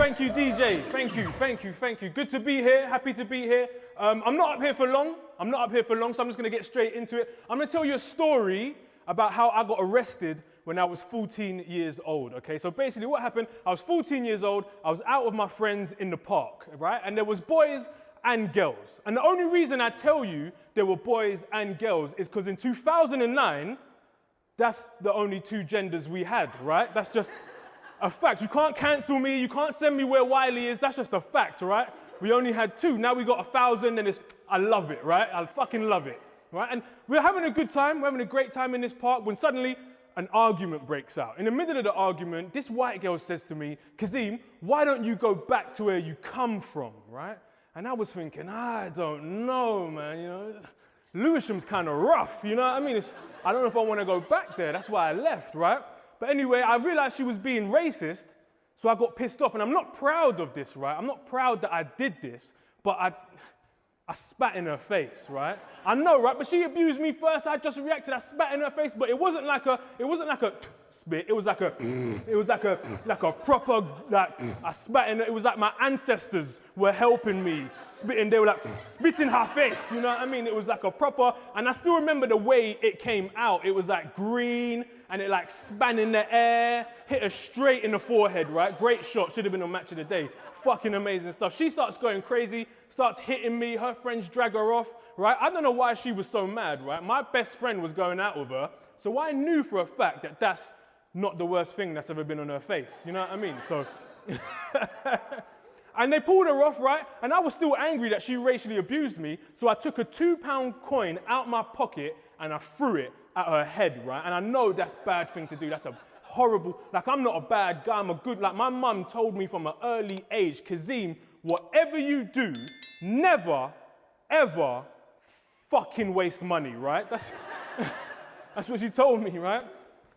Thank you, DJ. Thank you. Good to be here, happy to be here. I'm not up here for long, so I'm just gonna get straight into it. I'm gonna tell you a story about how I got arrested when I was 14 years old, okay? So basically what happened, I was 14 years old, I was out with my friends in the park, right? And there was boys and girls. And the only reason I tell you there were boys and girls is because in 2009, that's the only two genders we had, right? That's just a fact. You can't cancel me, you can't send me where Wiley is, that's just a fact, right? We only had two, now we got 1,000 and I love it, right? I fucking love it, right? And we're having a good time, we're having a great time in this park when suddenly an argument breaks out. In the middle of the argument, this white girl says to me, Kazeem, why don't you go back to where you come from, right? And I was thinking, I don't know, man, you know, Lewisham's kind of rough, you know what I mean? I don't know if I want to go back there, that's why I left, right? But anyway, I realized she was being racist, so I got pissed off, and I'm not proud of this, right? I'm not proud that I did this, but I spat in her face, right? I know, right? But she abused me first. I just reacted. I spat in her face, but it wasn't like a spit. It was like a proper, like, I spat in her. It was like my ancestors were helping me spitting. They were like, spit in her face, you know what I mean? It was like a proper, and I still remember the way it came out. It was like green, and it like span in the air, hit her straight in the forehead, right? Great shot, should have been on Match of the Day. Fucking amazing stuff. She starts going crazy, starts hitting me, her friends drag her off, right? I don't know why she was so mad, right? My best friend was going out with her, so I knew for a fact that that's not the worst thing that's ever been on her face, you know what I mean? So, and they pulled her off, right? And I was still angry that she racially abused me, so I took a £2 coin out my pocket and I threw it at her head, right? And I know that's a bad thing to do, that's a horrible, like I'm not a bad guy, I'm a good, like my mum told me from an early age, Kazeem, whatever you do, never, ever fucking waste money, right? That's what she told me, right?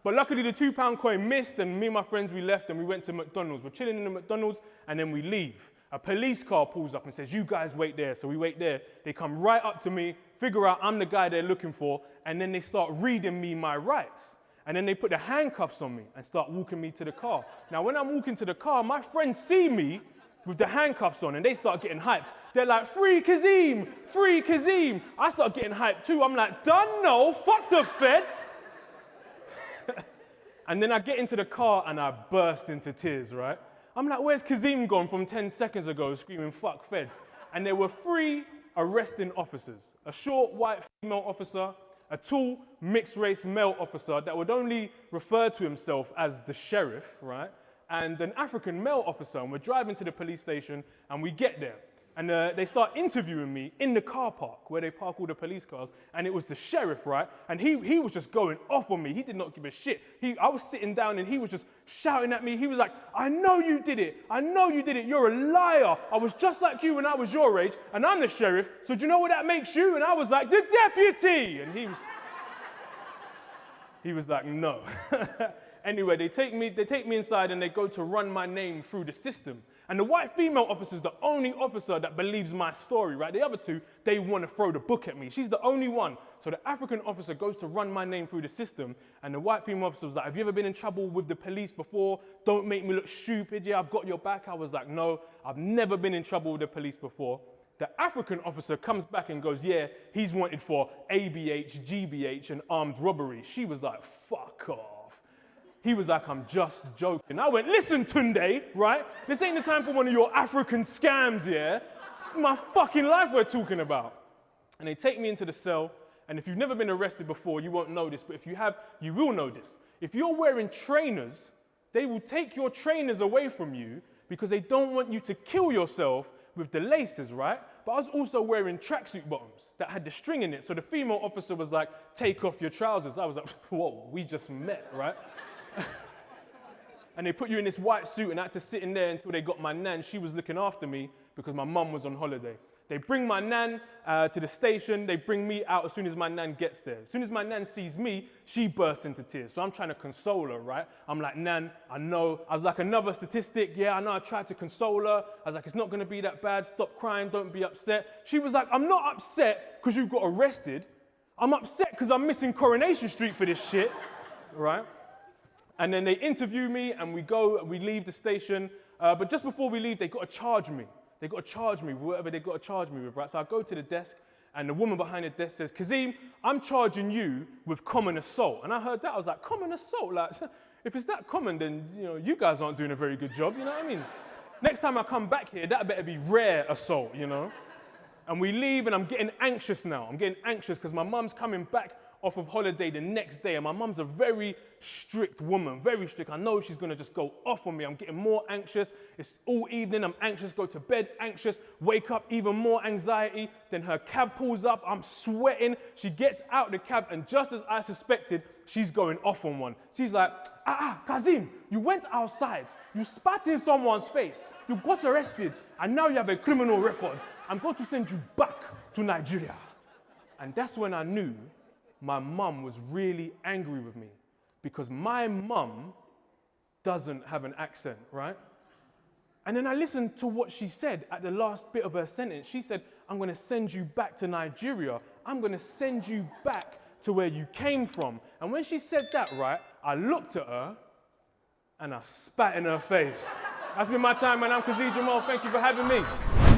But luckily the £2 coin missed and me and my friends, we left and we went to McDonald's. We're chilling in the McDonald's and then we leave. A police car pulls up and says, you guys wait there. So we wait there. They come right up to me, figure out I'm the guy they're looking for, and then they start reading me my rights. And then they put the handcuffs on me and start walking me to the car. Now, when I'm walking to the car, my friends see me with the handcuffs on and they start getting hyped. They're like, free Kazeem, free Kazeem. I start getting hyped too. I'm like, done no, fuck the feds. And then I get into the car and I burst into tears, right? I'm like, where's Kazeem gone from 10 seconds ago screaming, fuck feds? And there were 3 arresting officers, a short white female officer, a tall mixed race male officer that would only refer to himself as the sheriff, right? And an African male officer, and we're driving to the police station and we get there. And they start interviewing me in the car park where they park all the police cars, and it was the sheriff, right? And he was just going off on me. He did not give a shit. I was sitting down and he was just shouting at me. He was like, I know you did it. I know you did it. You're a liar. I was just like you when I was your age, and I'm the sheriff, so do you know what that makes you? And I was like, the deputy! And he was like, no. Anyway, they take me inside and they go to run my name through the system. And the white female officer is the only officer that believes my story, right? The other two, they want to throw the book at me. She's the only one. So the African officer goes to run my name through the system, and the white female officer was like, have you ever been in trouble with the police before? Don't make me look stupid. Yeah, I've got your back. I was like, no, I've never been in trouble with the police before. The African officer comes back and goes, yeah, he's wanted for ABH, GBH, and armed robbery. She was like, fuck off. He was like, I'm just joking. I went, listen, Tunde, right? This ain't the time for one of your African scams, yeah? This is my fucking life we're talking about. And they take me into the cell, and if you've never been arrested before, you won't know this, but if you have, you will know this. If you're wearing trainers, they will take your trainers away from you because they don't want you to kill yourself with the laces, right? But I was also wearing tracksuit bottoms that had the string in it, so the female officer was like, take off your trousers. I was like, whoa, we just met, right? And they put you in this white suit, and I had to sit in there until they got my nan. She was looking after me because my mum was on holiday. They bring my nan to the station. They bring me out as soon as my nan gets there. As soon as my nan sees me, she bursts into tears. So I'm trying to console her, right? I'm like, Nan, I know. I was like, another statistic. Yeah, I know. I tried to console her. I was like, it's not going to be that bad. Stop crying. Don't be upset. She was like, I'm not upset because you got arrested. I'm upset because I'm missing Coronation Street for this shit, right? And then they interview me, and we leave the station. But just before we leave, they got to charge me. They got to charge me with whatever they got to charge me with, right? So I go to the desk, and the woman behind the desk says, Kazeem, I'm charging you with common assault. And I heard that, I was like, common assault? Like, if it's that common, then, you guys aren't doing a very good job, you know what I mean? Next time I come back here, that better be rare assault, And we leave, and I'm getting anxious now. I'm getting anxious because my mum's coming back off of holiday the next day, and my mum's a very strict woman, very strict. I know she's gonna just go off on me. I'm getting more anxious. It's all evening, I'm anxious, go to bed anxious, wake up, even more anxiety. Then her cab pulls up, I'm sweating. She gets out the cab, and just as I suspected, she's going off on one. She's like, Kazeem, you went outside, you spat in someone's face, you got arrested, and now you have a criminal record. I'm going to send you back to Nigeria. And that's when I knew my mum was really angry with me, because my mum doesn't have an accent, right? And then I listened to what she said at the last bit of her sentence. She said, I'm going to send you back to Nigeria. I'm going to send you back to where you came from. And when she said that, right, I looked at her and I spat in her face. That's been my time, man. I'm Kazeem Jamal. Thank you for having me.